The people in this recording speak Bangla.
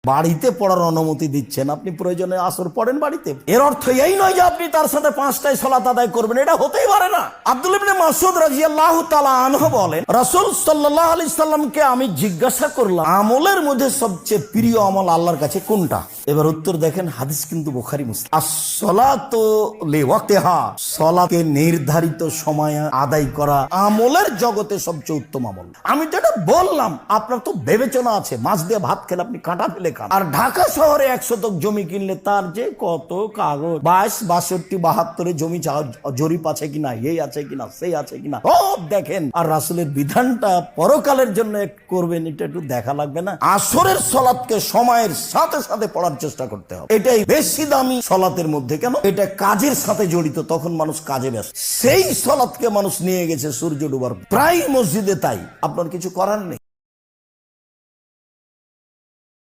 বাড়িতে পড়ার অনুমতি দিচ্ছেন, আপনি প্রয়োজনে আসর পড়েন বাড়িতে। এর অর্থ এই নয় যে আপনি তার সাথে 5টায় সালাত আদায় করবেন, এটা হতেই পারে না। আব্দুল্লাহ ইবনে মাসউদ রাদিয়াল্লাহু তাআলা আনহু বলেন, রাসূল সাল্লাল্লাহু আলাইহি সাল্লামকে আমি জিজ্ঞাসা করলাম, আমলের মধ্যে সবচেয়ে প্রিয় আমল আল্লাহর কাছে কোনটা? এবার উত্তর দেখেন, হাদিস কিন্তু বুখারী মুসলিম। as-salatu li-waqtiha, সালাতকে নির্ধারিত সময়ে আদায় করা আমলের জগতে সবচেয়ে উত্তম আমল। আমি যেটা বললাম, আপনার তো বিবেচনা আছে, মাছ দিয়ে ভাত খেলে আপনি কাঁটা ফেলে খান, আর ঢাকা শহরে 1 শতক জমি কিনলে তার যে কত কাগজ, 22, 62, 72 জমি জরিপ আছে কিনা, এই আছে কিনা, সেই আছে কিনা, সব দেখেন। আর রাসূলের বিধানটা পরকালের জন্য করবেন, এটা একটু দেখা লাগবে না? আসরের সালাতকে সময়ের সাথে সাথে পড়ার চেষ্টা করতে হবে, এটাই বেশি দামি সালাতের মধ্যে। কেন? এটা কাজের সাথে জড়িত, তখন মানুষ কাজে ব্যস্ত। সেই সালাতকে মানুষ নিয়ে গেছে সূর্য ডুবার প্রায় মসজিদে, তাই আপনার কিছু করার নেই।